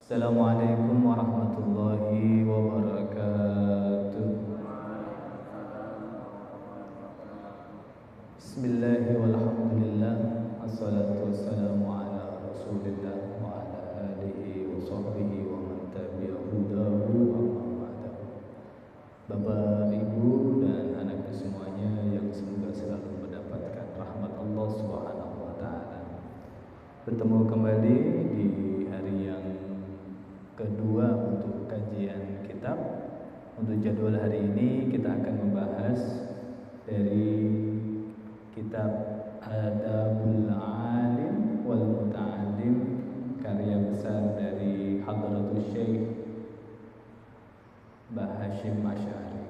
Assalamualaikum warahmatullahi wabarakatuh. Bismillahi walhamdulillah, assalatu wassalamu ala rasulillah wa ala alihi wa sahbihi wa man tabi'a hudahu amma ba'du. Bapak, Ibu, dan anakku semuanya yang semoga selalu mendapatkan rahmat Allah Subhanahu wa taala. Bertemu kembali di hari yang kedua untuk kajian kitab. Untuk jadwal hari ini kita akan membahas dari kitab Adabul Alim wal Muta'allim, karya besar dari Hadratus Syekh Mbah Hashim Asy'ari.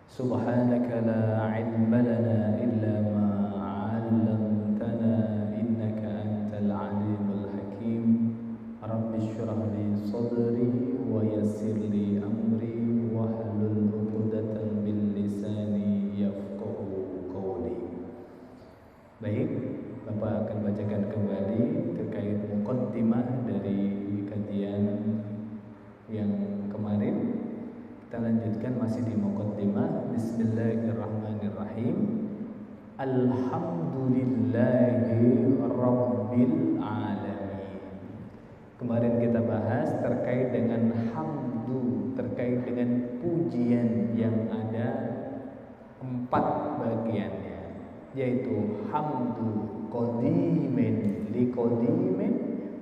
Subhanaka la ilma lana illa ma 'allamtana innaka antal alimul hakim. Rabbi shrah li sadri wa yassir li amri wahlul 'uqdatam min lisani yafqahu qawli. Baik, Bapak akan bacakan kembali terkait muqaddimah dari kajian yang kemarin. Kita lanjutkan masih di muqaddimah. Bismillahirrahmanirrahim. Alhamdulillahi rabbil alamin. Kemarin kita bahas terkait dengan hamdu, terkait dengan pujian yang ada 4 bagiannya, yaitu hamdu qadimin li qadimin,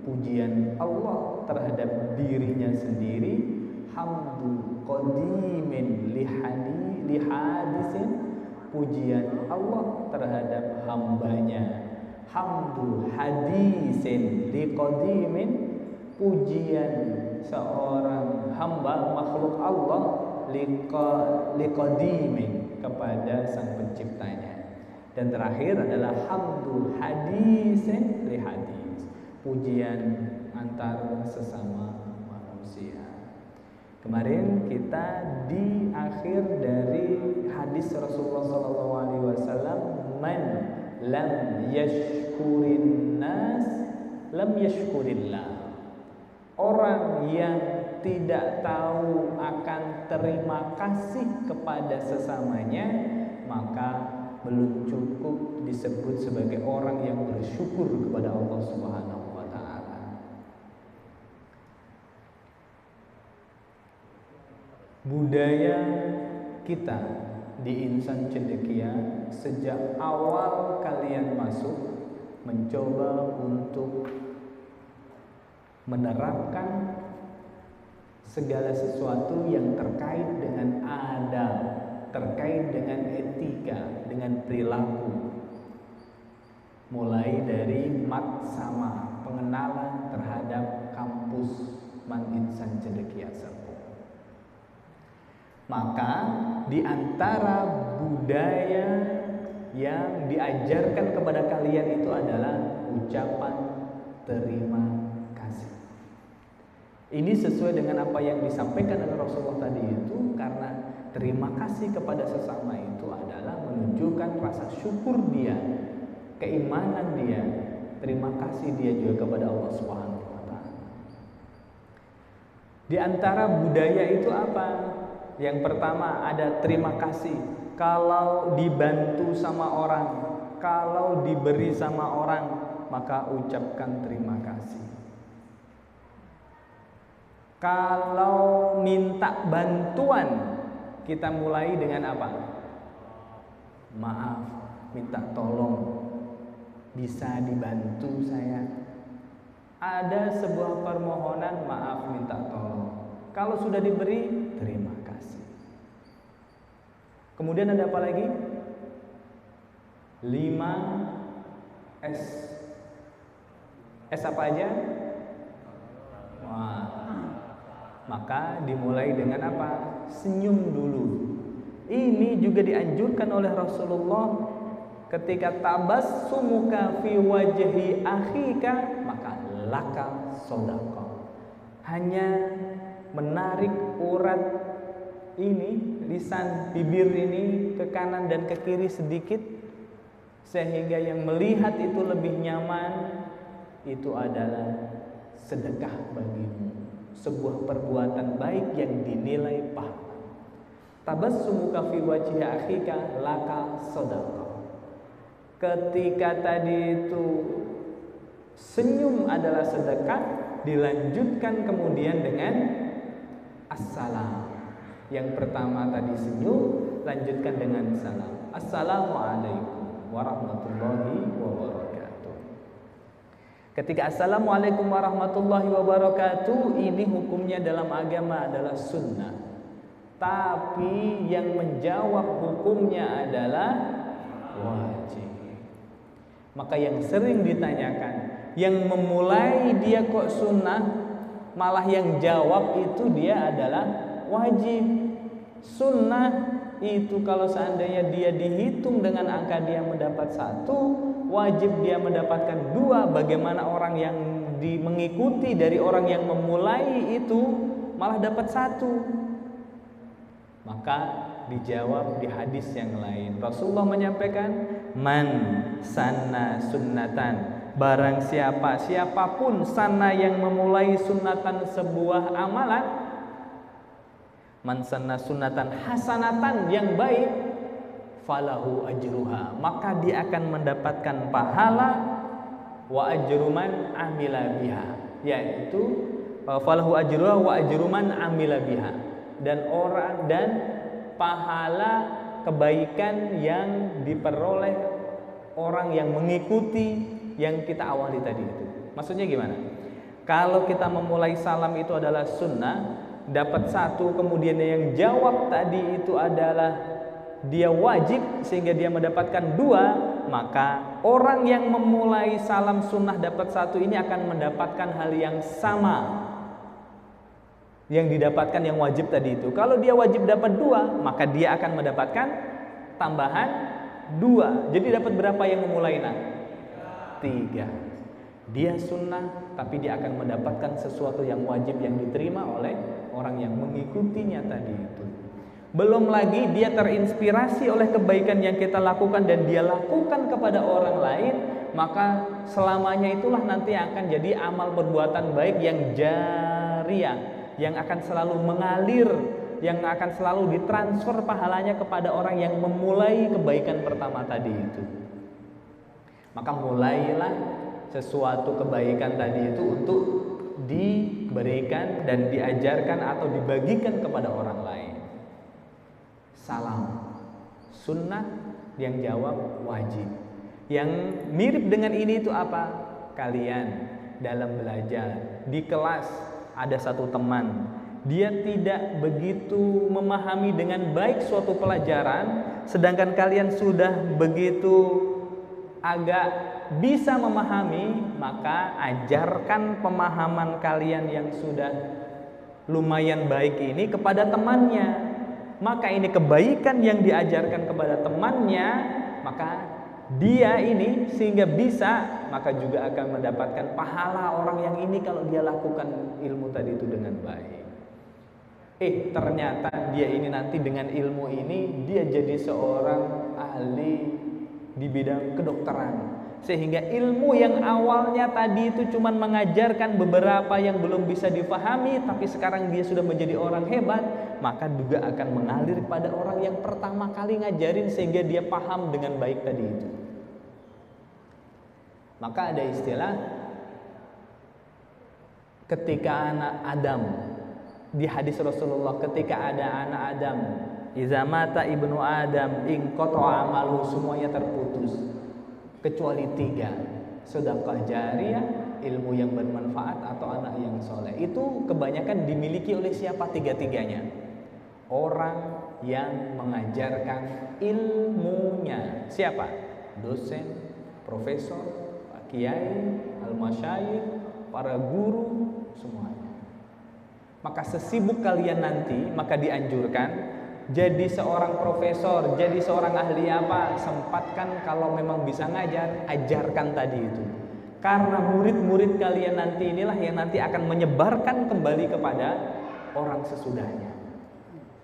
pujian Allah terhadap dirinya sendiri, hamdu qadimin li hadisin, pujian Allah terhadap hambanya, hamdu hadisin li qadimin, pujian seorang hamba makhluk Allah li qadimin kepada sang penciptanya. Dan terakhir adalah hamdu hadisin li hadis, pujian antar sesama manusia. Kemarin kita di akhir dari hadis Rasulullah SAW, man lam yashkurin nas lam yashkurillah. Orang yang tidak tahu akan terima kasih kepada sesamanya, maka belum cukup disebut sebagai orang yang bersyukur kepada Allah Subhanahu wa taala. Budaya kita di Insan Cendekia sejak awal kalian masuk mencoba untuk menerapkan segala sesuatu yang terkait dengan adab, terkait dengan etika, dengan perilaku. Mulai dari matsama, pengenalan terhadap kampus Man Insan Cendekia Serpong. Maka di antara budaya yang diajarkan kepada kalian itu adalah ucapan terima kasih. Ini sesuai dengan apa yang disampaikan oleh Rasulullah tadi itu, karena terima kasih kepada sesama itu adalah menunjukkan rasa syukur dia, keimanan dia, terima kasih dia juga kepada Allah Subhanahu wa taala. Di antara budaya itu apa? Yang pertama ada terima kasih kalau dibantu sama orang, kalau diberi sama orang, maka ucapkan terima kasih. Kalau minta bantuan, kita mulai dengan apa? Maaf, minta tolong, bisa dibantu saya. Ada sebuah permohonan, maaf, minta tolong. Kalau sudah diberi, terima kasih. Kemudian ada apa lagi? 5S. S apa aja? Wah. Maka dimulai dengan apa? Senyum dulu. Ini juga dianjurkan oleh Rasulullah ketika tabassumuka fi wajhi akhika, maka laka shadaqah. Hanya menarik urat ini, lisan bibir ini ke kanan dan ke kiri sedikit, sehingga yang melihat itu lebih nyaman, itu adalah sedekah bagimu, sebuah perbuatan baik yang dinilai pahala. Tabassumuka fi wajhi akhika laka shadaqah. Ketika tadi itu senyum adalah sedekah, dilanjutkan kemudian dengan assalam. Yang pertama tadi senyum, lanjutkan dengan salam. Assalamualaikum warahmatullahi wabarakatuh. Ketika assalamualaikum warahmatullahi wabarakatuh, ini hukumnya dalam agama adalah sunnah. Tapi yang menjawab hukumnya adalah wajib. Maka yang sering ditanyakan, yang memulai dia kok sunnah, malah yang jawab itu dia adalah wajib. Sunnah itu kalau seandainya dia dihitung dengan angka dia mendapat 1, wajib dia mendapatkan 2. Bagaimana orang yang mengikuti dari orang yang memulai itu malah dapat 1? Maka dijawab di hadis yang lain. Rasulullah menyampaikan, man sanna sunnatan, barang siapapun sana yang memulai sunnatan sebuah amalan, man sanna sunnatan hasanatan yang baik, falahu ajruha, maka dia akan mendapatkan pahala, wa ajruman amila biha, yaitu falahu ajruha wa ajruman amila biha, dan pahala kebaikan yang diperoleh orang yang mengikuti yang kita awali tadi itu. Maksudnya gimana? Kalau kita memulai salam itu adalah sunnah, dapat 1, kemudian yang jawab tadi itu adalah dia wajib sehingga dia mendapatkan 2, maka orang yang memulai salam sunnah dapat 1 ini akan mendapatkan hal yang sama yang didapatkan yang wajib tadi itu. Kalau dia wajib dapat 2, maka dia akan mendapatkan tambahan 2. Jadi dapat berapa yang memulai? 3. Dia sunnah, tapi dia akan mendapatkan sesuatu yang wajib yang diterima oleh orang yang mengikutinya tadi itu. Belum lagi dia terinspirasi oleh kebaikan yang kita lakukan dan dia lakukan kepada orang lain, maka selamanya itulah nanti akan jadi amal perbuatan baik yang jariyah, yang akan selalu mengalir, yang akan selalu ditransfer pahalanya kepada orang yang memulai kebaikan pertama tadi itu. Maka mulailah sesuatu kebaikan tadi itu untuk diberikan dan diajarkan atau dibagikan kepada orang lain. Salam sunnah, yang jawab wajib. Yang mirip dengan ini itu apa? Kalian dalam belajar di kelas ada satu teman, dia tidak begitu memahami dengan baik suatu pelajaran, sedangkan kalian sudah begitu agak bisa memahami, maka ajarkan pemahaman kalian yang sudah lumayan baik ini kepada temannya. Maka ini kebaikan yang diajarkan kepada temannya, maka dia ini sehingga bisa, maka juga akan mendapatkan pahala orang yang ini kalau dia lakukan ilmu tadi itu dengan baik. Ternyata dia ini nanti dengan ilmu ini dia jadi seorang ahli di bidang kedokteran, sehingga ilmu yang awalnya tadi itu cuma mengajarkan beberapa yang belum bisa difahami, tapi sekarang dia sudah menjadi orang hebat, maka juga akan mengalir pada orang yang pertama kali ngajarin sehingga dia paham dengan baik tadi itu. Maka ada istilah ketika anak Adam, di hadis Rasulullah, ketika ada anak Adam, iza mata ibnu Adam inqata'a amalu, semuanya terputus kecuali 3, sedekah jariyah, ilmu yang bermanfaat, atau anak yang soleh. Itu kebanyakan dimiliki oleh siapa 3-tiganya? Orang yang mengajarkan ilmunya. Siapa? Dosen, profesor, kiai, al-masyayikh, para guru, semuanya. Maka sesibuk kalian nanti, maka dianjurkan jadi seorang profesor, jadi seorang ahli apa, sempatkan kalau memang bisa ngajar, ajarkan tadi itu. Karena murid-murid kalian nanti inilah yang nanti akan menyebarkan kembali kepada orang sesudahnya.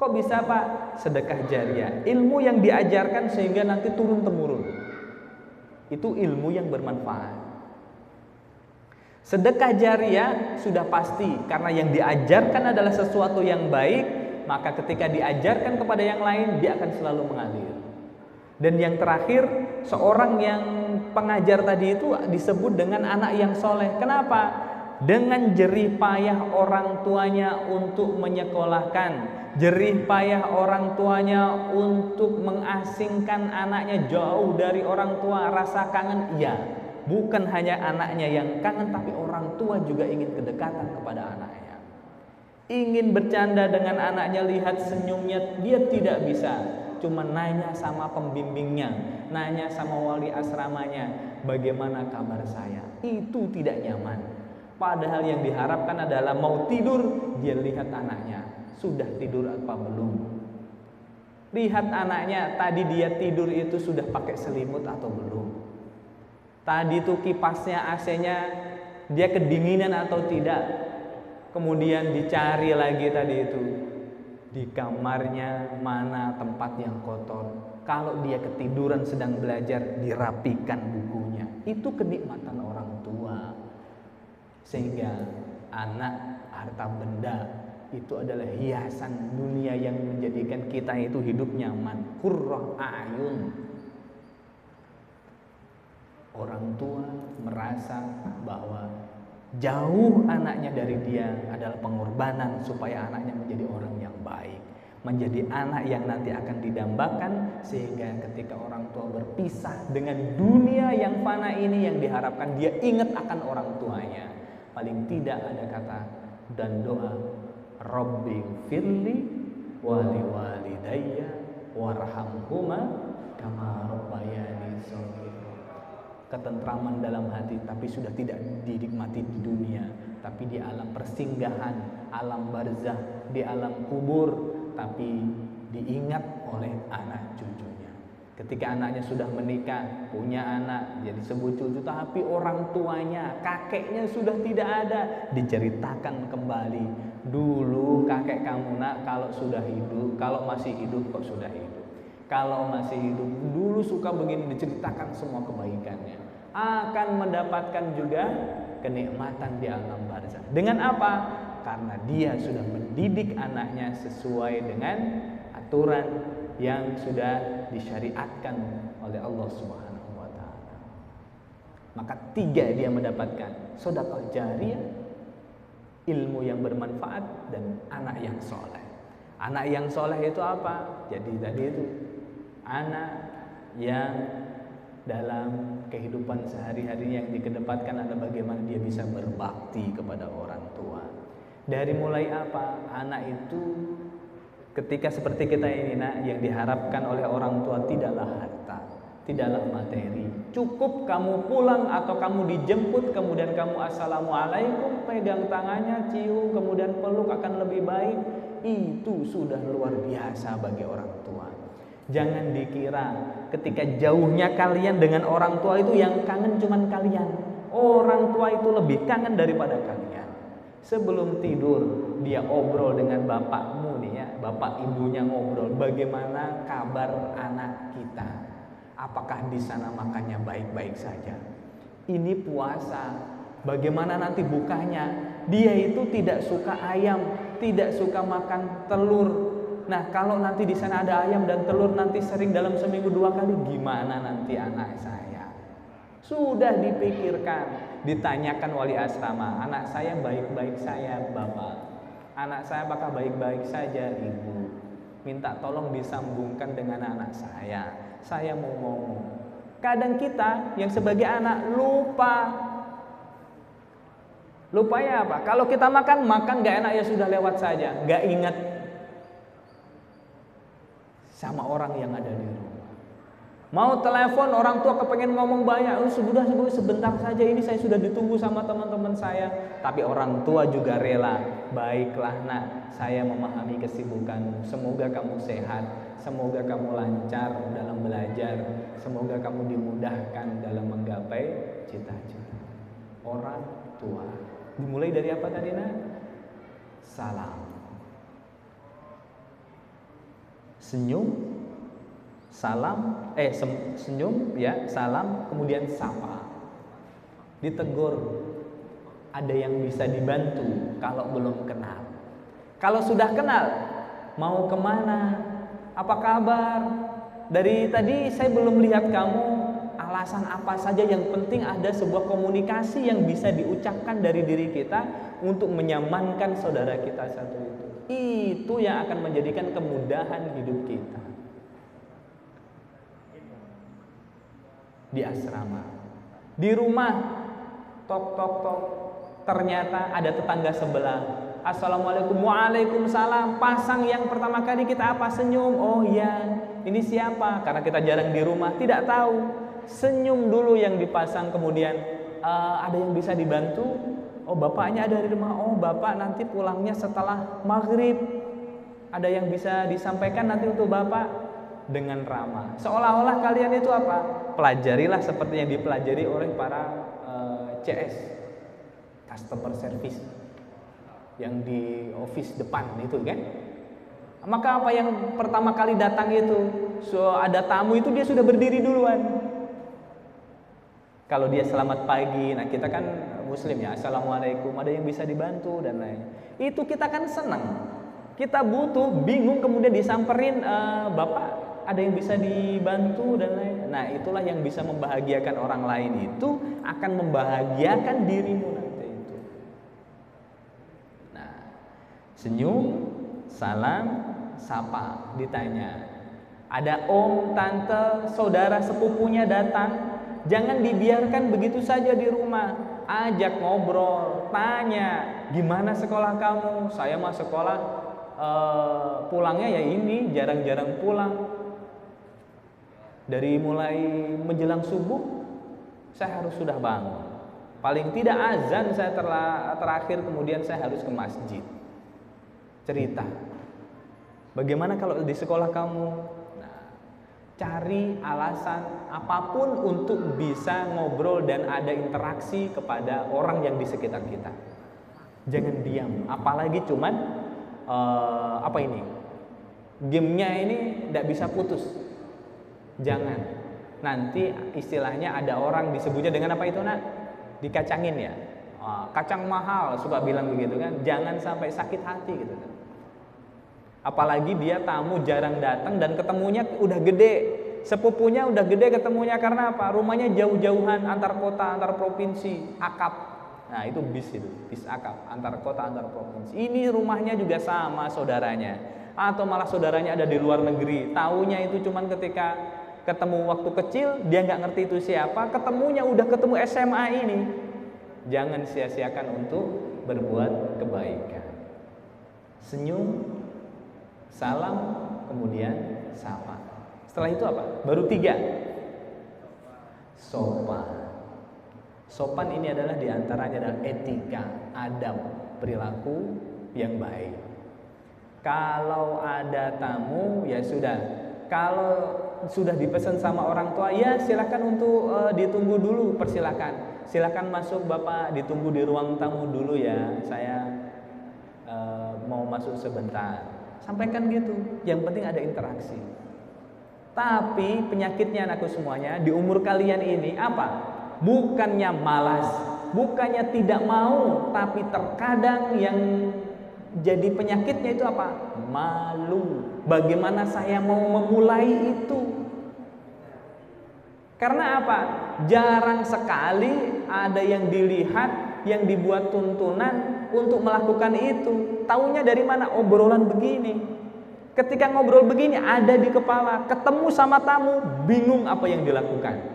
Kok bisa Pak? Sedekah jariyah, ilmu yang diajarkan sehingga nanti turun-temurun. Itu ilmu yang bermanfaat. Sedekah jariah sudah pasti, karena yang diajarkan adalah sesuatu yang baik, maka ketika diajarkan kepada yang lain, dia akan selalu mengalir. Dan yang terakhir, seorang yang pengajar tadi itu disebut dengan anak yang soleh. Kenapa? Dengan jerih payah orang tuanya untuk menyekolahkan, jerih payah orang tuanya untuk mengasingkan anaknya jauh dari orang tua, rasa kangen, iya. Bukan hanya anaknya yang kangen, tapi orang tua juga ingin kedekatan kepada anaknya. Ingin bercanda dengan anaknya, lihat senyumnya, dia tidak bisa. Cuma nanya sama pembimbingnya, nanya sama wali asramanya, bagaimana kabar saya? Itu tidak nyaman. Padahal yang diharapkan adalah mau tidur, dia lihat anaknya, sudah tidur apa belum? Lihat anaknya, tadi dia tidur itu sudah pakai selimut atau belum? Tadi tuh kipasnya, AC-nya dia kedinginan atau tidak. Kemudian dicari lagi tadi itu di kamarnya mana tempat yang kotor. Kalau dia ketiduran sedang belajar, dirapikan bukunya. Itu kenikmatan orang tua. Sehingga anak, harta benda itu adalah hiasan dunia yang menjadikan kita itu hidup nyaman. Qurrah a'yun. Orang tua merasa bahwa jauh anaknya dari dia adalah pengorbanan supaya anaknya menjadi orang yang baik, menjadi anak yang nanti akan didambakan, sehingga ketika orang tua berpisah dengan dunia yang fana ini, yang diharapkan dia ingat akan orang tuanya. Paling tidak ada kata dan doa, Rabbi firli wali walidayya warhamhuma kama rabbayani shaghira. Ketentraman dalam hati, tapi sudah tidak dinikmati di dunia, tapi di alam persinggahan, alam barzah, di alam kubur, tapi diingat oleh anak cucunya. Ketika anaknya sudah menikah, punya anak, jadi sebut cucu, tapi orang tuanya, kakeknya sudah tidak ada, diceritakan kembali. Dulu kakek kamu nak kalau sudah hidup, kalau masih hidup kok sudah hidup. Kalau masih hidup dulu suka begini, diceritakan semua kebaikannya. Akan mendapatkan juga kenikmatan di alam barzah. Dengan apa? Karena dia sudah mendidik anaknya sesuai dengan aturan yang sudah disyariatkan oleh Allah Subhanahu wa taala. Maka 3 dia mendapatkan: sedekah jariyah, ilmu yang bermanfaat, dan anak yang soleh. Anak yang soleh itu apa? Jadi tadi itu anak yang dalam kehidupan sehari-hari yang dikedepankan adalah bagaimana dia bisa berbakti kepada orang tua. Dari mulai apa? Anak itu ketika seperti kita ini nak, yang diharapkan oleh orang tua tidaklah harta, tidaklah materi. Cukup kamu pulang atau kamu dijemput, kemudian kamu assalamualaikum, pegang tangannya, cium, kemudian peluk, akan lebih baik. Itu sudah luar biasa bagi orang tua. Jangan dikira ketika jauhnya kalian dengan orang tua itu yang kangen cuman kalian. Orang tua itu lebih kangen daripada kalian. Sebelum tidur dia obrol dengan bapakmu nih ya, bapak ibunya ngobrol, bagaimana kabar anak kita? Apakah di sana makannya baik-baik saja? Ini puasa, bagaimana nanti bukanya? Dia itu tidak suka ayam, tidak suka makan telur. Nah, kalau nanti di sana ada ayam dan telur nanti sering dalam seminggu 2 kali, gimana nanti anak saya? Sudah dipikirkan, ditanyakan wali asrama, anak saya baik-baik saya bapak, anak saya apakah baik-baik saja ibu? Minta tolong disambungkan dengan anak saya mau ngomong. Kadang kita yang sebagai anak lupa ya apa? Kalau kita makan gak enak ya sudah lewat saja, gak ingat sama orang yang ada di rumah. Mau telepon orang tua kepengen ngomong banyak, sudah sebentar saja, ini saya sudah ditunggu sama teman-teman saya. Tapi orang tua juga rela. Baiklah nak, saya memahami kesibukanmu. Semoga kamu sehat, semoga kamu lancar dalam belajar, semoga kamu dimudahkan dalam menggapai cita-cita. Orang tua dimulai dari apa tadi nak? Salam, senyum, salam, senyum ya, salam, kemudian sapa. Ditegur, ada yang bisa dibantu kalau belum kenal. Kalau sudah kenal, mau kemana? Apa kabar? Dari tadi saya belum lihat kamu, alasan apa saja, yang penting ada sebuah komunikasi yang bisa diucapkan dari diri kita untuk menyamankan saudara kita satu itu. Itu yang akan menjadikan kemudahan hidup kita. Di asrama, di rumah, tok tok tok, ternyata ada tetangga sebelah. Assalamualaikum, waalaikumsalam. Pasang yang pertama kali kita apa? Senyum. Oh iya, ini siapa? Karena kita jarang di rumah, tidak tahu. Senyum dulu yang dipasang. Kemudian ada yang bisa dibantu? Oh, bapaknya ada di rumah. Oh, bapak nanti pulangnya setelah maghrib. Ada yang bisa disampaikan nanti untuk bapak? Dengan ramah. Seolah-olah kalian itu apa? Pelajarilah seperti yang dipelajari oleh para CS, customer service, yang di office depan itu kan. Maka apa yang pertama kali datang itu, ada tamu itu dia sudah berdiri duluan. Kalau dia selamat pagi, nah kita kan muslim ya, assalamualaikum, ada yang bisa dibantu dan lain. Itu kita kan senang. Kita butuh, bingung kemudian disamperin, bapak ada yang bisa dibantu dan lain. Nah, itulah yang bisa membahagiakan orang lain, itu akan membahagiakan dirimu nanti itu. Nah, senyum, salam, sapa, ditanya. Ada om, tante, saudara sepupunya datang, jangan dibiarkan begitu saja di rumah. Ajak ngobrol, tanya, gimana sekolah kamu? Saya mah sekolah pulangnya ya ini, jarang-jarang pulang. Dari mulai menjelang subuh saya harus sudah bangun. Paling tidak azan saya terakhir, kemudian saya harus ke masjid. Cerita. Bagaimana kalau di sekolah kamu? Nah, cari alasan apapun untuk bisa ngobrol dan ada interaksi kepada orang yang di sekitar kita. Jangan diam, apalagi cuman gamenya ini tidak bisa putus. Jangan. Nanti istilahnya ada orang disebutnya dengan apa itu nak? Dikacangin ya. Kacang mahal suka bilang begitu kan. Jangan sampai sakit hati gitu kan. Apalagi dia tamu jarang datang dan ketemunya udah gede. Sepupunya udah gede ketemunya karena apa? Rumahnya jauh-jauhan, antar kota, antar provinsi, akap. Nah itu bis akap, antar kota, antar provinsi. Ini rumahnya juga sama saudaranya. Atau malah saudaranya ada di luar negeri. Taunya itu cuman ketika ketemu waktu kecil, dia nggak ngerti itu siapa, ketemunya udah ketemu SMA ini. Jangan sia-siakan untuk berbuat kebaikan. Senyum, salam, kemudian sapa. Setelah itu apa? Baru 3. Sopan. Sopan ini adalah diantaranya adalah etika, adab, perilaku yang baik. Kalau ada tamu ya sudah. Kalau sudah dipesan sama orang tua, ya silakan untuk ditunggu dulu, persilakan. Silakan masuk Bapak, ditunggu di ruang tamu dulu ya. Saya mau masuk sebentar. Sampaikan gitu. Yang penting ada interaksi. Tapi penyakitnya anakku semuanya di umur kalian ini apa? Bukannya malas, bukannya tidak mau, tapi terkadang yang jadi penyakitnya itu apa? Malu. Bagaimana saya mau memulai itu? Karena apa? Jarang sekali ada yang dilihat, yang dibuat tuntunan untuk melakukan itu. Taunya dari mana? Obrolan begini. Ketika ngobrol begini ada di kepala, ketemu sama tamu, bingung apa yang dilakukan.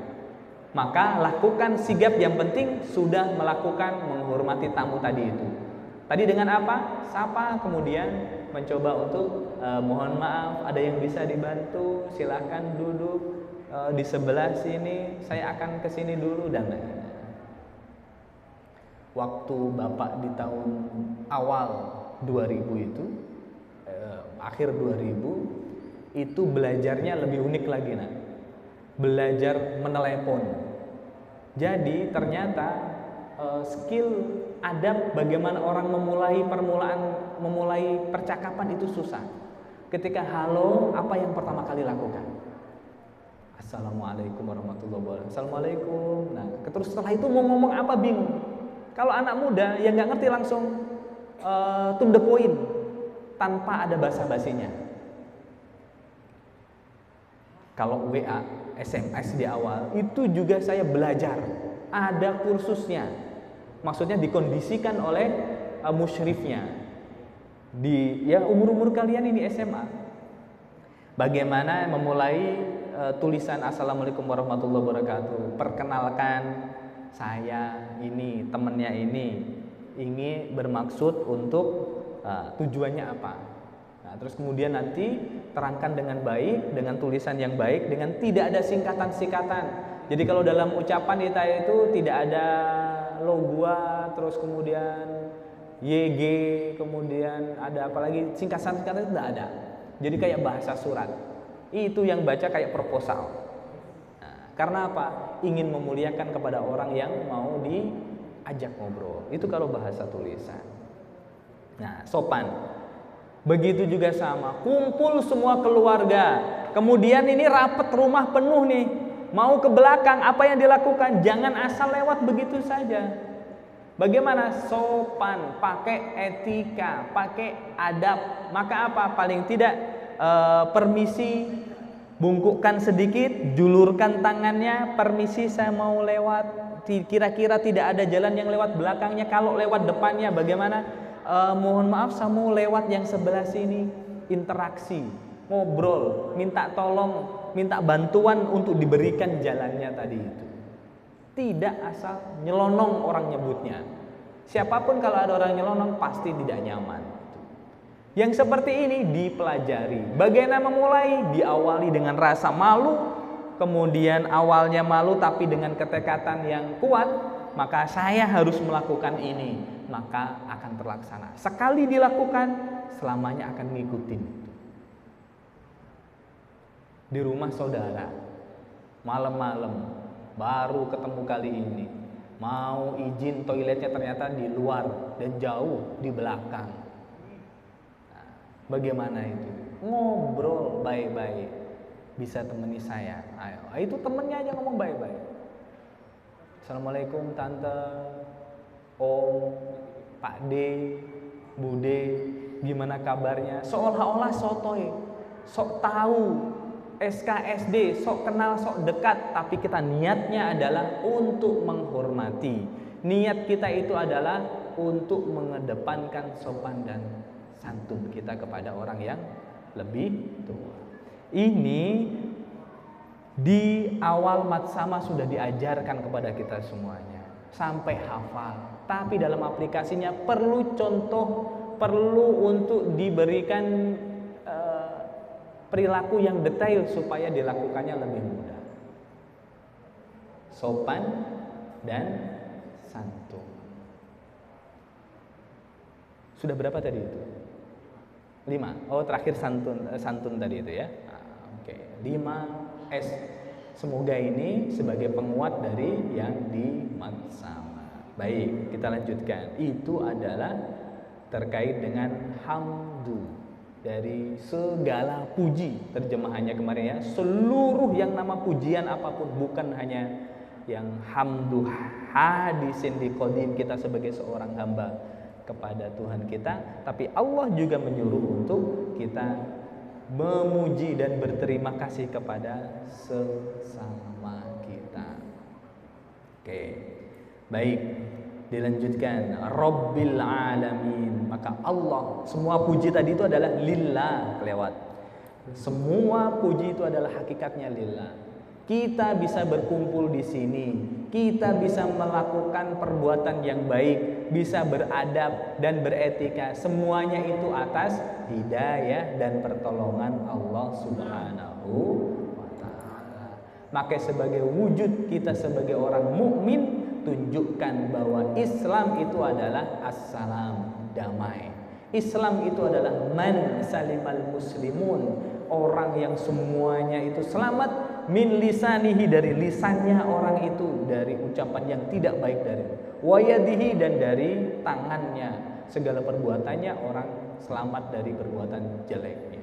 Maka lakukan sigap, yang penting sudah melakukan menghormati tamu tadi itu. Tadi dengan apa? Sapa, kemudian mencoba untuk mohon maaf, ada yang bisa dibantu, silahkan duduk di sebelah sini, saya akan ke sini dulu dan lain-lain. Waktu Bapak di tahun awal 2000 itu, akhir 2000 itu belajarnya lebih unik lagi nak. Belajar menelepon. Jadi ternyata skill adab bagaimana orang memulai percakapan itu susah. Ketika halo, apa yang pertama kali lakukan? Assalamualaikum warahmatullahi wabarakatuh. Assalamualaikum. Nah, terus setelah itu mau ngomong apa bingung. Kalau anak muda yang nggak ngerti langsung to the point tanpa ada basa-basinya. Kalau WA, SMS di awal itu juga saya belajar, ada kursusnya. Maksudnya dikondisikan oleh musyrifnya. Di ya umur-umur kalian ini SMA. Bagaimana memulai tulisan Assalamualaikum warahmatullahi wabarakatuh. Perkenalkan, saya ini temennya ini bermaksud untuk tujuannya apa. Nah, terus kemudian nanti terangkan dengan baik, dengan tulisan yang baik, dengan tidak ada singkatan-singkatan. Jadi kalau dalam ucapan kita itu tidak ada lo gua, terus kemudian YG, kemudian ada apa lagi, singkatan-singkatan itu tidak ada. Jadi kayak bahasa surat. Itu yang baca kayak proposal. Nah, karena apa? Ingin memuliakan kepada orang yang mau diajak ngobrol. Itu kalau bahasa tulisan. Nah, sopan. Begitu juga sama, kumpul semua keluarga. Kemudian ini rapat rumah penuh nih. Mau ke belakang, apa yang dilakukan? Jangan asal lewat begitu saja. Bagaimana? Sopan, pakai etika, pakai adab. Maka apa? Paling tidak permisi, bungkukkan sedikit, julurkan tangannya, permisi saya mau lewat. Kira-kira tidak ada jalan yang lewat belakangnya. Kalau lewat depannya bagaimana? Mohon maaf saya mau lewat yang sebelah sini. Interaksi, ngobrol, minta tolong, minta bantuan untuk diberikan jalannya tadi itu. Tidak asal nyelonong orang nyebutnya. Siapapun kalau ada orang nyelonong pasti tidak nyaman. Yang seperti ini dipelajari. Bagaimana memulai? Diawali dengan rasa malu, kemudian awalnya malu tapi dengan ketekatan yang kuat, maka saya harus melakukan ini, maka akan terlaksana. Sekali dilakukan, selamanya akan ngikutin. Di rumah saudara, malam-malam baru ketemu kali ini, mau izin toiletnya ternyata di luar dan jauh di belakang. Nah, bagaimana itu? Ngobrol baik-baik. Bisa temani saya. Ayo, itu temennya aja ngomong baik-baik. Assalamualaikum tante, om, Pak D, Bu D, gimana kabarnya? Seolah-olah sotoy, sok tahu, SKSD, sok kenal, sok dekat. Tapi kita niatnya adalah untuk menghormati. Niat kita itu adalah untuk mengedepankan sopan dan santun kita kepada orang yang lebih tua. Ini di awal matsama sudah diajarkan kepada kita semuanya sampai hafal. Tapi dalam aplikasinya perlu contoh, perlu untuk diberikan perilaku yang detail supaya dilakukannya lebih mudah. Sopan dan santun. Sudah berapa tadi itu? 5. Oh, terakhir santun tadi itu ya. Oke, 5S. Semoga ini sebagai penguat dari yang di matsama. Baik, kita lanjutkan. Itu adalah terkait dengan hamdu, dari segala puji. Terjemahannya kemarin ya, seluruh yang nama pujian apapun, bukan hanya yang hamdu hadisin di qadim kita sebagai seorang hamba kepada Tuhan kita, tapi Allah juga menyuruh untuk kita memuji dan berterima kasih kepada sesama kita. Oke, baik, dilanjutkan. Rabbil alamin. Maka Allah, semua puji tadi itu adalah lillah, kelewat. Semua puji itu adalah hakikatnya lillah. Kita bisa berkumpul di sini, kita bisa melakukan perbuatan yang baik, bisa beradab dan beretika. Semuanya itu atas hidayah dan pertolongan Allah Subhanahu wa ta'ala. Maka sebagai wujud kita sebagai orang mukmin, tunjukkan bahwa Islam itu adalah assalam, damai. Islam itu adalah man salimal muslimun, orang yang semuanya itu selamat, min lisanihi, dari lisannya orang itu, dari ucapan yang tidak baik dari wayadihi, dan dari tangannya, segala perbuatannya orang selamat dari perbuatan jeleknya.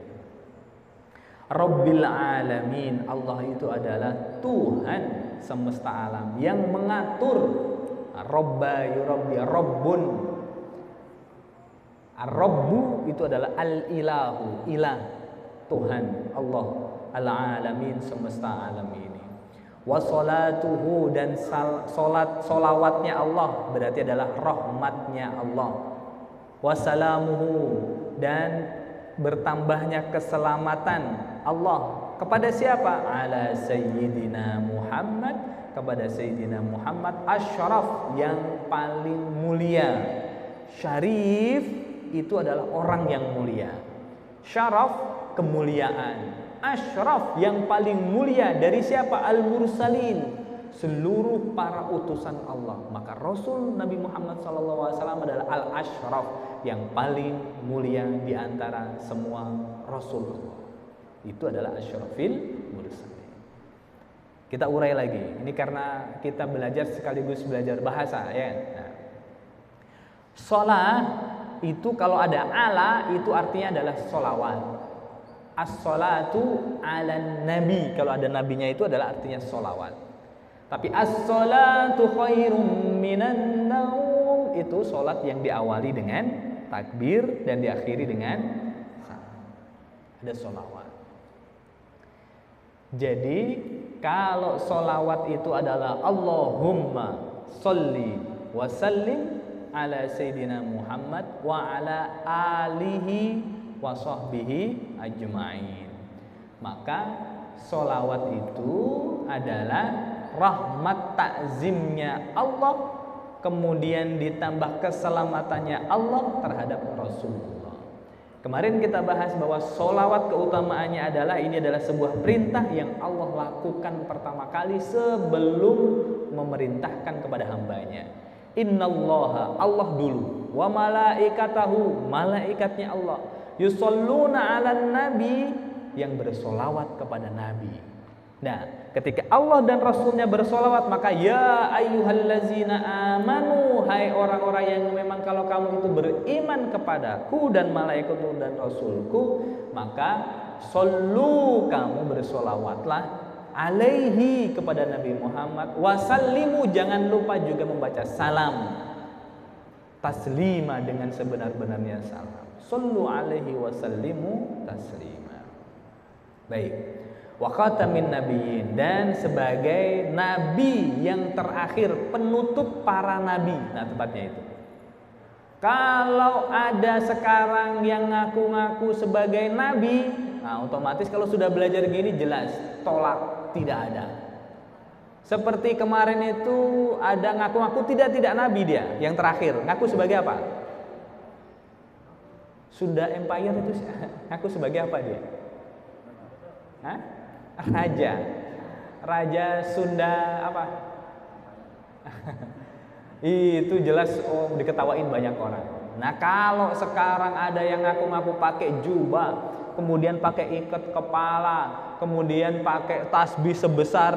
Rabbil alamin, Allah itu adalah Tuhan semesta alam yang mengatur Robba yurabbi, Rabbun. Ar-Rabbu itu adalah al-ilahu, ilah, Tuhan, Allah, al-alamin, semesta alam ini. Wa salatuhu, dan solawatnya Allah berarti adalah rahmatnya Allah. Wa salamuhu, dan bertambahnya keselamatan Allah kepada siapa? Ala sayyidina Muhammad, kepada sayyidina Muhammad asyraf, yang paling mulia. Syarif itu adalah orang yang mulia. Syaraf, kemuliaan. Asyraf, yang paling mulia dari siapa? Al-mursalin, seluruh para utusan Allah. Maka Rasul Nabi Muhammad SAW adalah al-asyraf, yang paling mulia di antara semua Rasul Allah. Itu adalah asyrafil mursalin. Kita urai lagi. Ini karena kita belajar sekaligus belajar bahasa, ya. Nah, sholat itu kalau ada ala itu artinya adalah sholawat. As-sholatu ala nabi, kalau ada nabinya itu adalah artinya sholawat. Tapi as-sholatu khairum minan naum, itu sholat yang diawali dengan takbir dan diakhiri dengan salam. Ada sholawat. Jadi kalau sholawat itu adalah Allahumma sholli wa sallim ala sayyidina Muhammad wa ala alihi wa sahbihi ajma'in, maka sholawat itu adalah rahmat takzimnya Allah, kemudian ditambah keselamatannya Allah terhadap Rasulullah. Kemarin kita bahas bahwa sholawat keutamaannya adalah, ini adalah sebuah perintah yang Allah lakukan pertama kali sebelum memerintahkan kepada hambanya. Innallaha, Allah dulu, wa malaikatahu, malaikatnya Allah, yusholluna 'alan nabi, yang bersolawat kepada nabi. Nah, ketika Allah dan Rasulnya bersolawat, maka ya ayyuhallazina amanu, hai orang-orang yang memang kalau kamu itu beriman kepadaku dan malaikatku dan Rasulku, maka shollu, kamu bersolawatlah, alaihi, kepada Nabi Muhammad, wasallimu, jangan lupa juga membaca salam, taslima, dengan sebenar-benarnya salam. Shollu alaihi wasallimu taslima. Baik. Wa khatamin nabiyyin, dan sebagai nabi yang terakhir, penutup para nabi. Nah, tepatnya itu. Kalau ada sekarang yang ngaku-ngaku sebagai nabi, nah otomatis kalau sudah belajar gini jelas tolak, tidak ada. Seperti kemarin itu ada ngaku-ngaku tidak nabi, dia yang terakhir ngaku sebagai apa? Sunda Empire itu ngaku sebagai apa dia? Hah? Raja Sunda apa? Itu jelas diketawain banyak orang. Nah, kalau sekarang ada yang ngaku-ngaku pakai jubah, kemudian pakai ikat kepala, kemudian pakai tasbih sebesar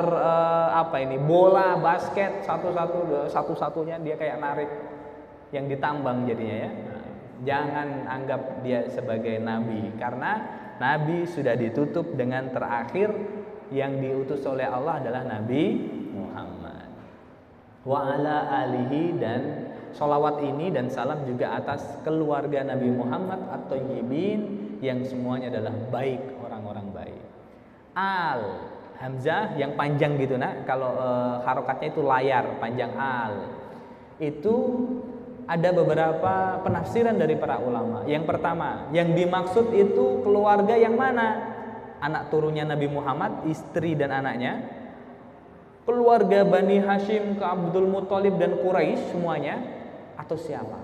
bola basket, satu-satunya dia kayak narik yang ditambang jadinya, ya. Nah, jangan anggap dia sebagai nabi, karena nabi sudah ditutup dengan terakhir yang diutus oleh Allah adalah Nabi Muhammad. Wa ala alihi, dan sholawat ini dan salam juga atas keluarga Nabi Muhammad at-Thayyibin, yang semuanya adalah baik, orang-orang baik. Al, hamzah yang panjang gitu, nah kalau harokatnya itu layar, panjang al. Itu ada beberapa penafsiran dari para ulama. Yang pertama, yang dimaksud itu keluarga yang mana? Anak turunnya Nabi Muhammad, istri dan anaknya, keluarga Bani Hashim ke Abdul Muthalib dan Quraisy semuanya, atau siapa?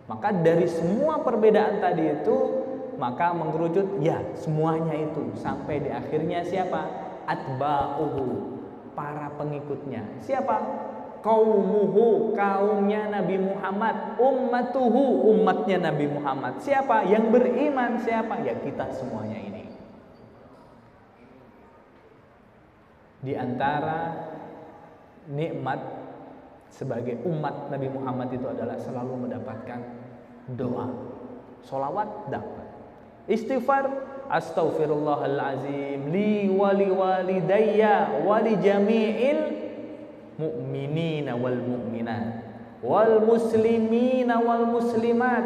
Maka dari semua perbedaan tadi itu, maka mengerucut ya semuanya itu, sampai di akhirnya siapa? Atba'uhu, para pengikutnya. Siapa? Qaumuhu, kaumnya Nabi Muhammad. Ummatuhu, umatnya Nabi Muhammad. Siapa? Yang beriman. Siapa? Ya kita semuanya ini. Di antara nikmat sebagai umat Nabi Muhammad itu adalah selalu mendapatkan doa. Sholawat dapat. Istighfar, astaghfirullahalazim li wali walidayya wali jami'il mu'minina wal mu'minat wal muslimina wal muslimat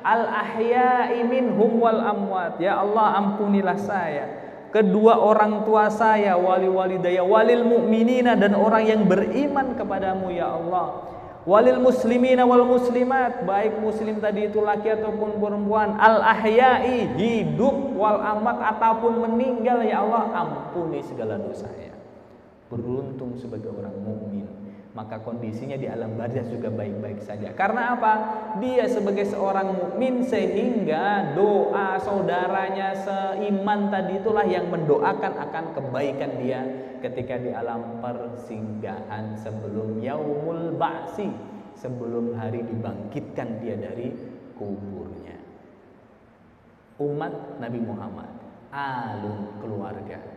al ahya'i minhum wal amwat. Ya Allah, ampunilah saya, kedua orang tua saya, wali daya, walil mu'minina, dan orang yang beriman kepadamu ya Allah, walil muslimina wal muslimat, baik muslim tadi itu laki ataupun perempuan, al ahya'i, hidup, wal amat, ataupun meninggal ya Allah, ampuni segala dosanya. Beruntung sebagai orang mukmin, maka kondisinya di alam barzakh juga baik-baik saja. Karena apa? Dia sebagai seorang mukmin, sehingga doa saudaranya seiman tadi itulah yang mendoakan akan kebaikan dia ketika di alam persinggahan sebelum yaumul ba'si, sebelum hari dibangkitkan dia dari kuburnya. Umat Nabi Muhammad, alun keluarga.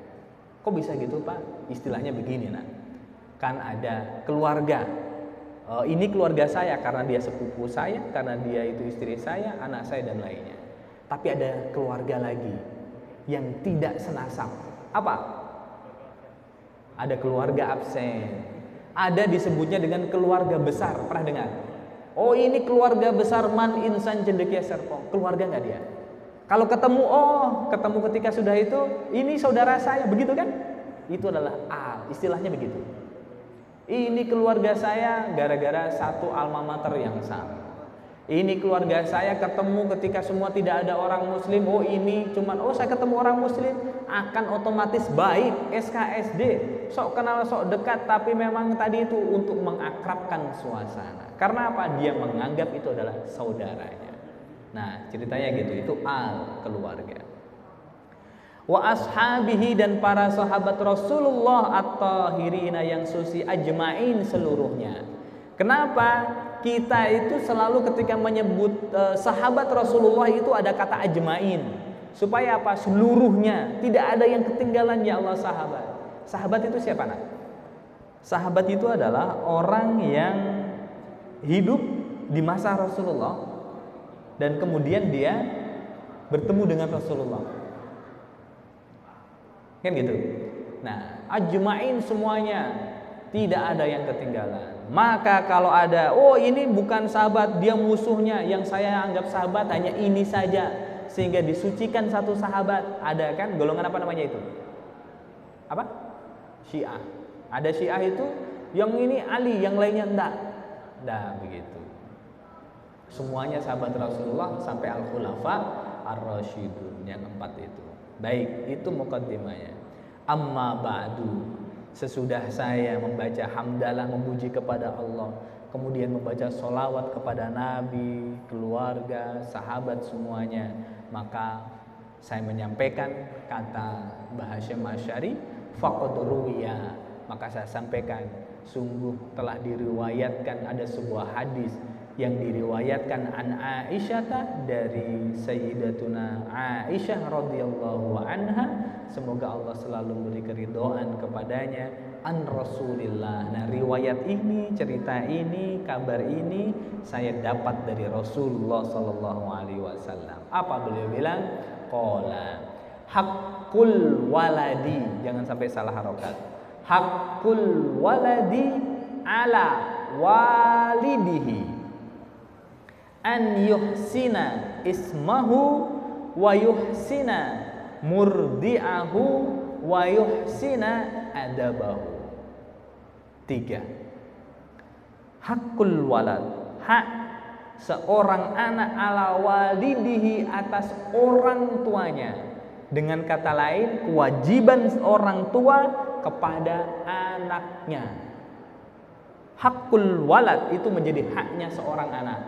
Kok bisa gitu Pak? Istilahnya begini nak, kan ada keluarga, ini keluarga saya karena dia sepupu saya, karena dia itu istri saya, anak saya dan lainnya. Tapi ada keluarga lagi yang tidak senasab. Apa? Ada keluarga absen. Ada disebutnya dengan keluarga besar. Pernah dengar? Oh, ini keluarga besar man insan cendekia serpong. Keluarga nggak dia? Kalau ketemu, oh ketemu ketika sudah itu, ini saudara saya, begitu kan? Itu adalah istilahnya begitu. Ini keluarga saya gara-gara satu alma mater yang sama. Ini keluarga saya ketemu ketika semua tidak ada orang muslim. Oh ini cuman, saya ketemu orang muslim, akan otomatis baik, SKSD, sok kenal sok dekat. Tapi memang tadi itu untuk mengakrabkan suasana. Karena apa? Dia menganggap itu adalah saudaranya. Nah ceritanya gitu, itu keluarga. Wa ashabihi, dan para sahabat Rasulullah at-tahirina yang suci ajmain seluruhnya. Kenapa kita itu selalu ketika menyebut sahabat Rasulullah itu ada kata ajmain? Supaya apa? Seluruhnya, tidak ada yang ketinggalan ya Allah sahabat. Sahabat itu siapa nak? Sahabat itu adalah orang yang hidup di masa Rasulullah dan kemudian dia bertemu dengan Rasulullah. Kan gitu. Nah, ajmain semuanya, tidak ada yang ketinggalan. Maka kalau ada, ini bukan sahabat, dia musuhnya, yang saya anggap sahabat hanya ini saja, sehingga disucikan satu sahabat. Ada kan golongan apa namanya itu? Apa? Syiah. Ada Syiah itu yang ini Ali, yang lainnya enggak. Nah, begitu. Semuanya sahabat Rasulullah sampai al-khulafa ar-rasyidun yang 4 itu. Baik, itu muqaddimahnya. Amma ba'du, sesudah saya membaca hamdalah, memuji kepada Allah, kemudian membaca sholawat kepada Nabi, keluarga, sahabat semuanya, maka saya menyampaikan kata Mbah Hasyim Asy'ari, faqad ruwiya, maka saya sampaikan sungguh telah diriwayatkan, ada sebuah hadis yang diriwayatkan an Aisyah, dari Sayyidatuna Aisyah radhiyallahu anha, semoga Allah selalu memberi keridhaan kepadanya, an Rasulillah. Nah, riwayat ini, cerita ini, kabar ini saya dapat dari Rasulullah sallallahu alaihi wasallam. Apa beliau bilang? Qala haqqul waladi, jangan sampai salah harokat. Haqqul waladi ala walidihi an yuhsina ismahu wa yuhsina murdi'ahu wa yuhsina adabahu. 3. Hakul walad, hak seorang anak ala walidihi, atas orang tuanya. Dengan kata lain, kewajiban orang tua kepada anaknya. Hakul walad itu menjadi haknya seorang anak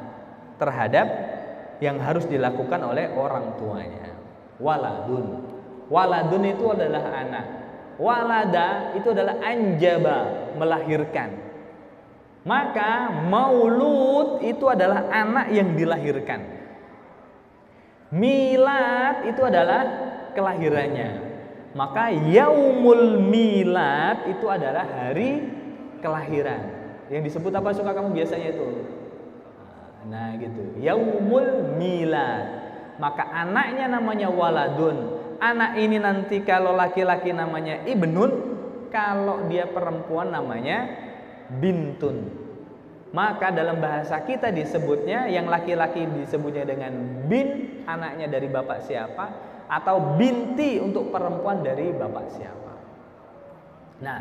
terhadap yang harus dilakukan oleh orang tuanya. Waladun, waladun itu adalah anak. Walada itu adalah anjaba, melahirkan. Maka maulud itu adalah anak yang dilahirkan. Milad itu adalah kelahirannya. Maka yaumul milad itu adalah hari kelahiran. Yang disebut apa suka kamu biasanya itu? Nah gitu, yaumul milad. Maka anaknya namanya waladun. Anak ini nanti kalau laki-laki namanya ibnun, kalau dia perempuan namanya bintun. Maka dalam bahasa kita disebutnya, yang laki-laki disebutnya dengan bin, anaknya dari bapak siapa, atau binti untuk perempuan dari bapak siapa. Nah,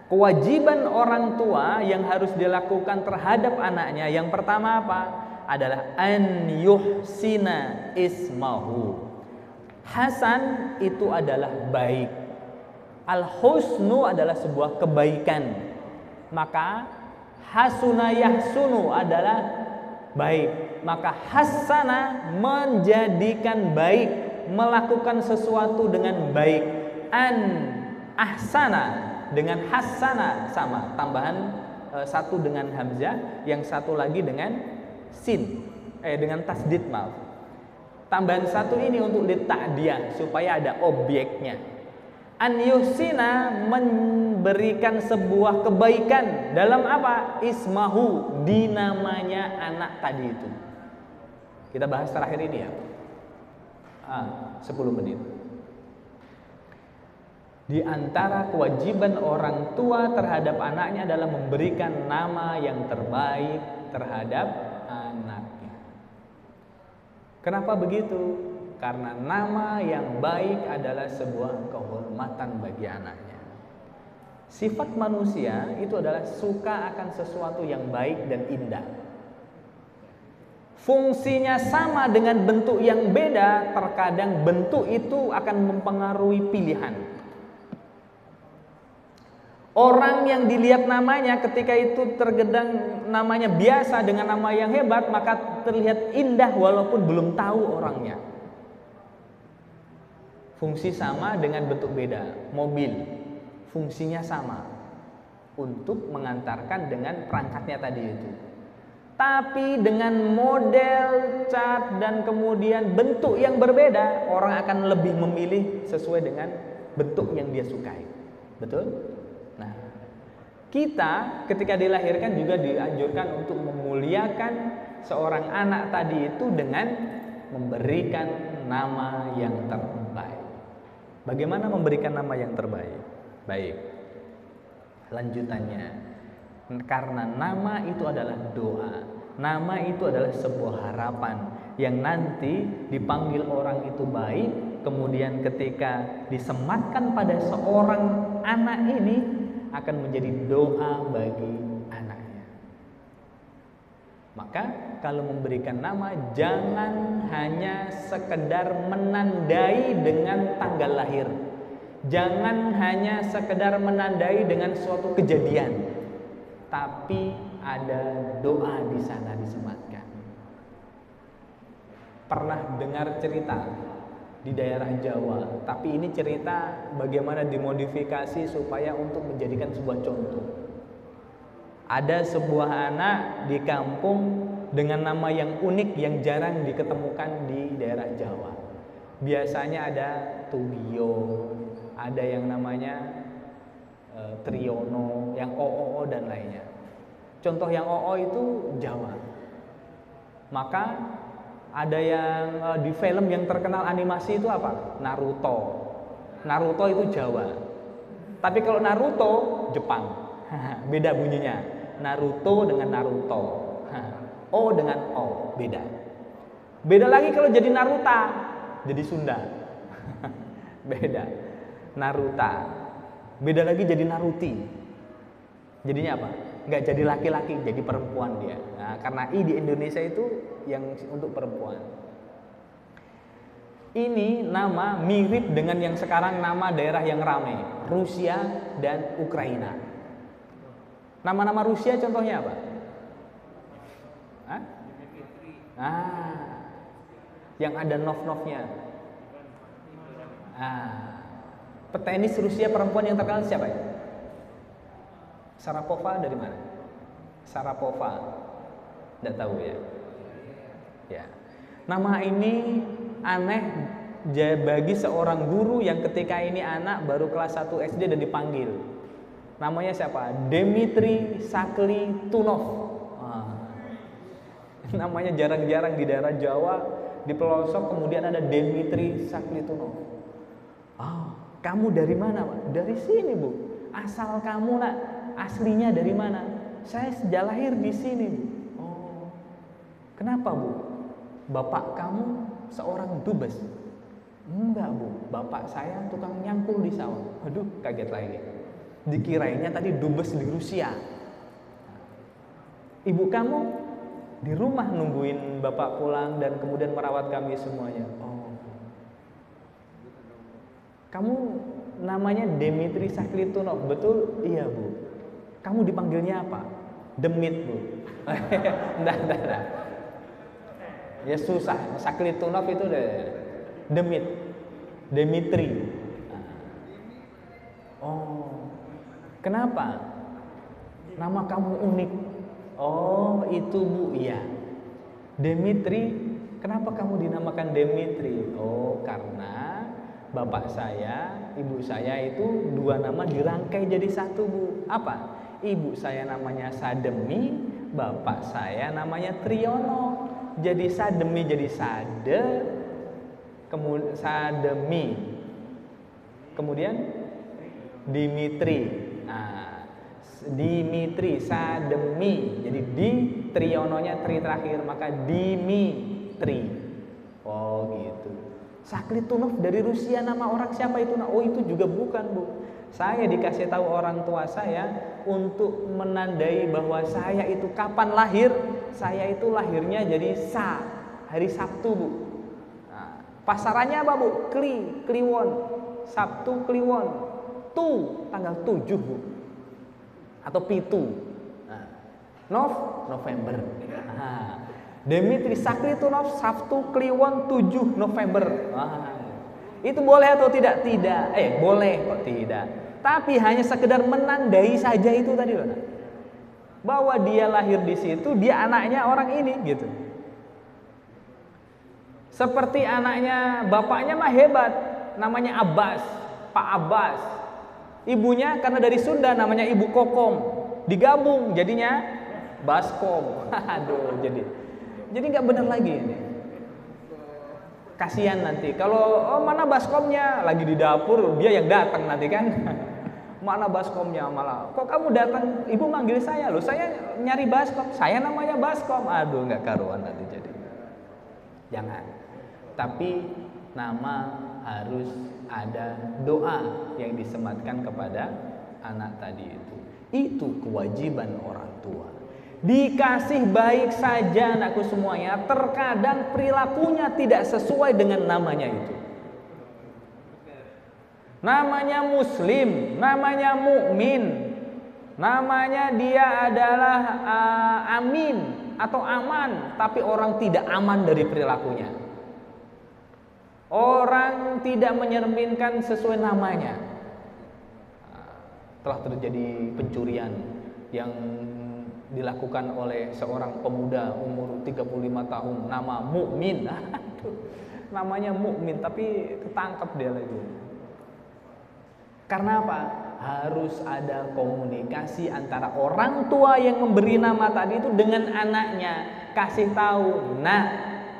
kewajiban orang tua yang harus dilakukan terhadap anaknya, yang pertama apa? Adalah an yuhsina ismahu. Hasan itu adalah baik. Al-husnu adalah sebuah kebaikan. Maka hasuna yahsunu adalah baik. Maka hasana menjadikan baik, melakukan sesuatu dengan baik. An ahsana dengan hasana sama, tambahan satu dengan hamzah, yang satu lagi dengan sin, dengan tasdid, maaf. Tambahan satu ini untuk dita'diyah supaya ada objeknya. An yuhsina memberikan sebuah kebaikan dalam apa? Ismahu, di namanya anak tadi itu. Kita bahas terakhir ini ya. 10 menit. Di antara kewajiban orang tua terhadap anaknya adalah memberikan nama yang terbaik terhadap anaknya. Kenapa begitu? Karena nama yang baik adalah sebuah kehormatan bagi anaknya. Sifat manusia itu adalah suka akan sesuatu yang baik dan indah. Fungsinya sama dengan bentuk yang beda, terkadang bentuk itu akan mempengaruhi pilihan. Orang yang dilihat namanya ketika itu tergedang namanya biasa dengan nama yang hebat, maka terlihat indah walaupun belum tahu orangnya. Fungsi sama dengan bentuk beda. Mobil, fungsinya sama untuk mengantarkan dengan perangkatnya tadi itu. Tapi dengan model, cat, dan kemudian bentuk yang berbeda, orang akan lebih memilih sesuai dengan bentuk yang dia sukai. Betul? Nah, kita ketika dilahirkan juga dianjurkan untuk memuliakan seorang anak tadi itu dengan memberikan nama yang terbaik. Bagaimana memberikan nama yang terbaik? Baik, lanjutannya, karena nama itu adalah doa, nama itu adalah sebuah harapan yang nanti dipanggil orang itu baik, kemudian ketika disematkan pada seorang anak ini akan menjadi doa bagi anaknya. Maka kalau memberikan nama, jangan hanya sekedar menandai dengan tanggal lahir. Jangan hanya sekedar menandai dengan suatu kejadian. Tapi ada doa di sana disematkan. Pernah dengar cerita di daerah Jawa, tapi ini cerita bagaimana dimodifikasi supaya untuk menjadikan sebuah contoh. Ada sebuah anak di kampung dengan nama yang unik yang jarang diketemukan di daerah Jawa. Biasanya ada Tugio, ada yang namanya Triyono, yang OO dan lainnya. Contoh yang OO itu Jawa. Maka ada yang di film yang terkenal animasi itu apa? Naruto. Naruto itu Jawa. Tapi kalau Naruto Jepang. Beda bunyinya. Naruto dengan Naruto. O dengan O, beda. Beda lagi kalau jadi Naruta, jadi Sunda. Beda. Naruta. Beda lagi jadi Naruti. Jadinya apa? Nggak jadi laki-laki, jadi perempuan dia. Nah, karena I di Indonesia itu yang untuk perempuan. Ini nama mirip dengan yang sekarang nama daerah yang ramai, Rusia dan Ukraina. Nama-nama Rusia contohnya apa? Hah? Yang ada nov-novnya. Petenis Rusia perempuan yang terkenal siapa ya? Sharapova dari mana? Sharapova. Tidak tahu ya? Ya. Nama ini aneh bagi seorang guru yang ketika ini anak baru kelas 1 SD dan dipanggil. Namanya siapa? Dmitri Saklitunov. Namanya jarang-jarang di daerah Jawa, di pelosok kemudian ada Dmitri Saklitunov. Kamu dari mana, Pak? Dari sini, Bu. Asal kamu, Nak, aslinya dari mana? saya sejak lahir di sini, Bu. Oh, kenapa, Bu? Bapak kamu seorang dubes? Enggak, Bu, bapak saya tukang nyangkul di sawah. Waduh, kaget lagi. Dikirainnya tadi dubes di Rusia. Ibu kamu di rumah nungguin bapak pulang dan kemudian merawat kami semuanya. Oh, kamu namanya Demitri Saklitunov, betul? Iya, Bu. Kamu dipanggilnya apa? Demit, Bu. Enggak. Ya susah, Saklitunov itu Demit, Demitri. Oh, kenapa? Nama kamu unik. Oh, itu, Bu. Iya. Demitri, kenapa kamu dinamakan Demitri? Oh, karena bapak saya, ibu saya itu dua nama dirangkai jadi satu, Bu. Apa? Ibu saya namanya Sademi, bapak saya namanya Triyono. Jadi Sademi jadi Sade, kemudian Sademi, kemudian Dimitri. Nah, Dimitri, Sademi. Jadi di, Triyononya tri terakhir, maka Dimitri. Oh, gitu. Saklitunov dari Rusia, nama orang siapa itu? Oh, itu juga bukan, Bu. Saya dikasih tahu orang tua saya untuk menandai bahwa saya itu kapan lahir. Saya itu lahirnya jadi hari Sabtu, Bu. Nah, pasarannya apa, Bu? Kliwon. Sabtu Kliwon. Tanggal 7, Bu. Atau Pitu. Nah, November. Nah, Demitri Saklitunov Sabtu Kliwon 7 November. Itu boleh atau tidak? Tidak. Boleh kok tidak. Tapi hanya sekedar menandai saja itu tadi loh. Bahwa dia lahir di situ, dia anaknya orang ini gitu. Seperti anaknya, bapaknya mah hebat, namanya Abbas, Pak Abbas. Ibunya karena dari Sunda namanya Ibu Kokom. Digabung jadinya Baskom. Aduh, jadi nggak benar lagi ini. Kasihan nanti kalau mana baskomnya lagi di dapur, dia yang datang nanti kan. Mana baskomnya malah kok kamu datang, ibu manggil saya loh, saya nyari baskom, saya namanya baskom. Aduh, nggak karuan nanti jadi. Jangan. Tapi nama harus ada doa yang disematkan kepada anak tadi itu. Itu kewajiban orang tua. Dikasih baik saja anakku semuanya, terkadang perilakunya tidak sesuai dengan namanya itu. Namanya muslim, namanya mukmin, namanya dia adalah amin atau aman, tapi orang tidak aman dari perilakunya. Orang tidak menyerminkan sesuai namanya. Telah terjadi pencurian yang dilakukan oleh seorang pemuda umur 35 tahun, nama Mukmin. Namanya Mukmin tapi ketangkap dia lagi. Karena apa? Harus ada komunikasi antara orang tua yang memberi nama tadi itu dengan anaknya. Kasih tahu, "Nak,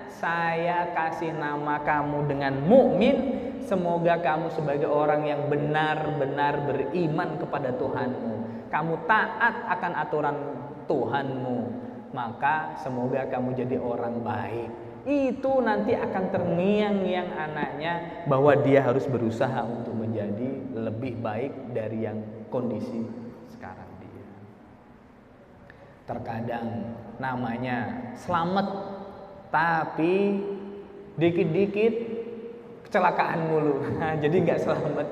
saya kasih nama kamu dengan Mukmin. Semoga kamu sebagai orang yang benar-benar beriman kepada Tuhanmu. Kamu taat akan aturan Tuhanmu, maka semoga kamu jadi orang baik." Itu nanti akan terngiang-ngiang anaknya bahwa dia harus berusaha untuk menjadi lebih baik dari yang kondisi sekarang dia. Terkadang namanya Slamet, tapi dikit-dikit kecelakaan mulu. Jadi nggak selamat.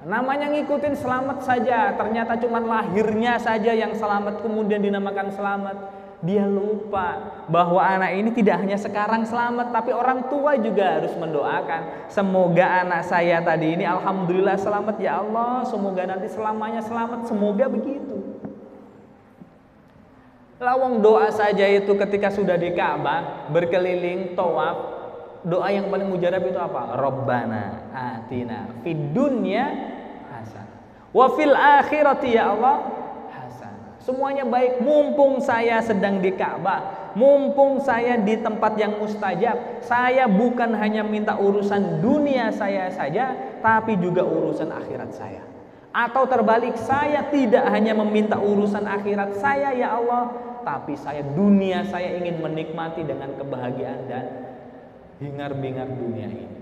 Namanya ngikutin selamat saja, ternyata cuma lahirnya saja yang selamat, kemudian dinamakan selamat. Dia lupa bahwa anak ini tidak hanya sekarang selamat, tapi orang tua juga harus mendoakan. Semoga anak saya tadi ini alhamdulillah selamat ya Allah, semoga nanti selamanya selamat, semoga begitu. Lawang doa saja itu ketika sudah di Ka'bah, berkeliling tawaf, doa yang paling mujarab itu apa? Rabbana atina fid dunya hasanah wa fil akhirati ya Allah hasanah. Semuanya baik, mumpung saya sedang di Ka'bah, mumpung saya di tempat yang mustajab, saya bukan hanya minta urusan dunia saya saja, tapi juga urusan akhirat saya. Atau terbalik, saya tidak hanya meminta urusan akhirat saya ya Allah, tapi saya dunia saya ingin menikmati dengan kebahagiaan dan hingar-bingar dunia ini.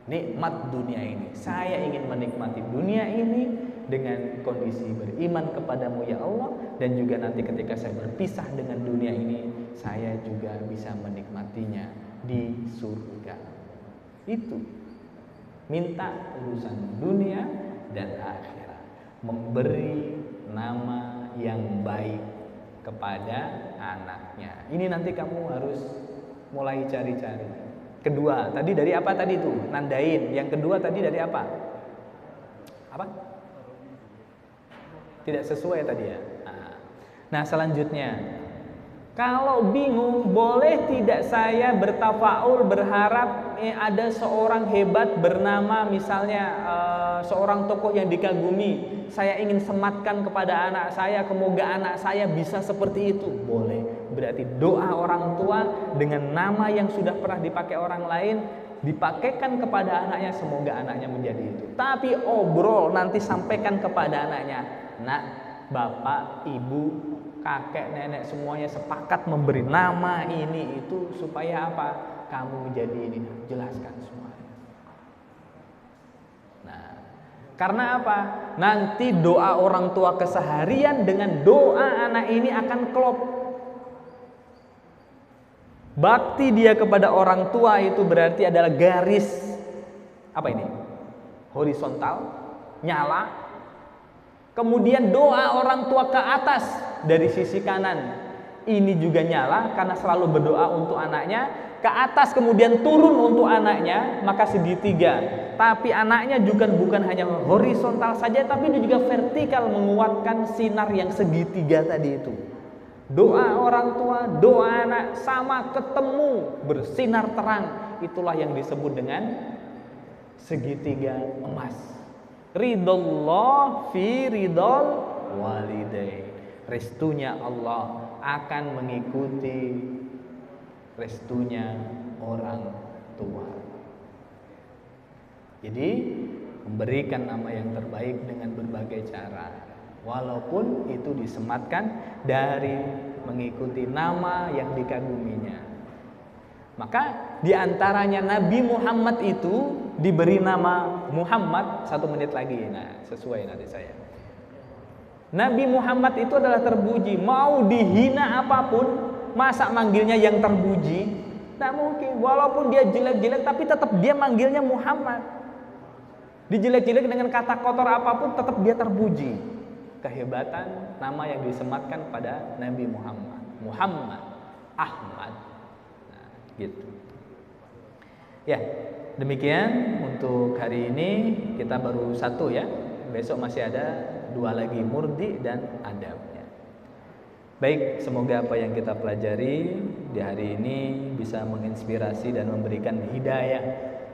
Nikmat dunia ini. Saya ingin menikmati dunia ini dengan kondisi beriman kepadamu ya Allah, dan juga nanti ketika saya berpisah dengan dunia ini, saya juga bisa menikmatinya di surga. Itu minta urusan dunia dan akhirat, memberi nama yang baik kepada anaknya. Ini nanti kamu harus mulai cari-cari. Kedua, tadi dari apa tadi itu? Nandain. Yang kedua tadi dari apa? Apa? Tidak sesuai tadi ya. Nah, selanjutnya, kalau bingung, boleh tidak saya bertafaul berharap ada seorang hebat bernama misalnya seorang tokoh yang dikagumi. Saya ingin sematkan kepada anak saya, semoga anak saya bisa seperti itu. Boleh. Berarti doa orang tua dengan nama yang sudah pernah dipakai orang lain dipakaikan kepada anaknya, semoga anaknya menjadi itu. Tapi obrol nanti sampaikan kepada anaknya, nak, bapak, ibu, kakek, nenek semuanya sepakat memberi nama ini itu supaya apa? Kamu menjadi ini. Jelaskan semuanya. Nah, karena apa? Nanti doa orang tua keseharian dengan doa anak ini akan klop. Bakti dia kepada orang tua itu berarti adalah garis apa ini? Horizontal, nyala. Kemudian doa orang tua ke atas dari sisi kanan, ini juga nyala karena selalu berdoa untuk anaknya. Ke atas kemudian turun untuk anaknya, maka segitiga. Tapi anaknya juga bukan hanya horizontal saja, tapi dia juga vertikal, menguatkan sinar yang segitiga tadi itu. Doa orang tua, doa anak sama ketemu, bersinar terang. Itulah yang disebut dengan segitiga emas. Ridallah fi ridal walidain. Restunya Allah akan mengikuti restunya orang tua. Jadi memberikan nama yang terbaik dengan berbagai cara, walaupun itu disematkan dari mengikuti nama yang dikaguminya. Maka diantaranya Nabi Muhammad itu diberi nama Muhammad. 1 menit lagi, nah sesuai nanti saya. Nabi Muhammad itu adalah terpuji. Mau dihina apapun, masa manggilnya yang terpuji? Tak mungkin. Walaupun dia jelek-jelek, tapi tetap dia manggilnya Muhammad. Dijelek-jelek dengan kata kotor apapun, tetap dia terpuji. Kehebatan nama yang disematkan pada Nabi Muhammad, Muhammad Ahmad. Nah, gitu. Ya, demikian untuk hari ini. Kita baru 1 ya. Besok masih ada 2 lagi, murdi dan adabnya. Baik, semoga apa yang kita pelajari di hari ini bisa menginspirasi dan memberikan hidayah,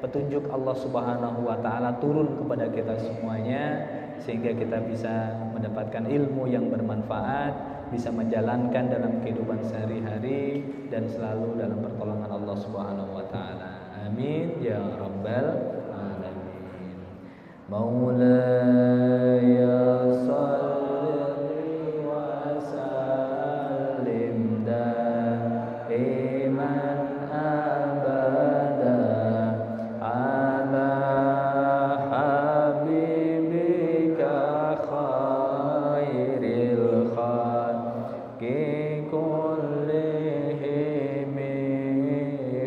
petunjuk Allah Subhanahu wa taala turun kepada kita semuanya, sehingga kita bisa mendapatkan ilmu yang bermanfaat, bisa menjalankan dalam kehidupan sehari-hari dan selalu dalam pertolongan Allah Subhanahu wa taala. Amin ya rabbal alamin. Maulaya shalli wa sallim daiman abada ala habibika khairil khalqi kullihim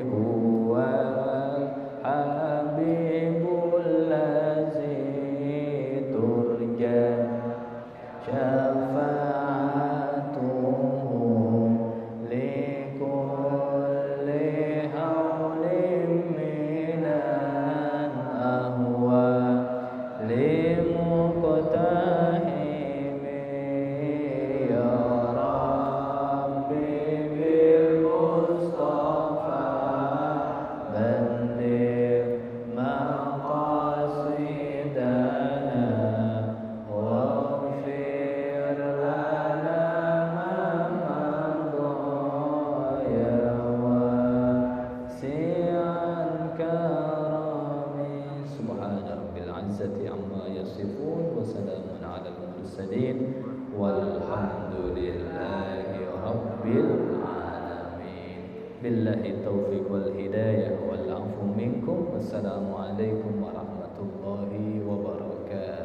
huwal habibul ladzi Billahi taufiq wal hidayah wal afu minkum. Wassalamualaikum warahmatullahi wabarakatuh.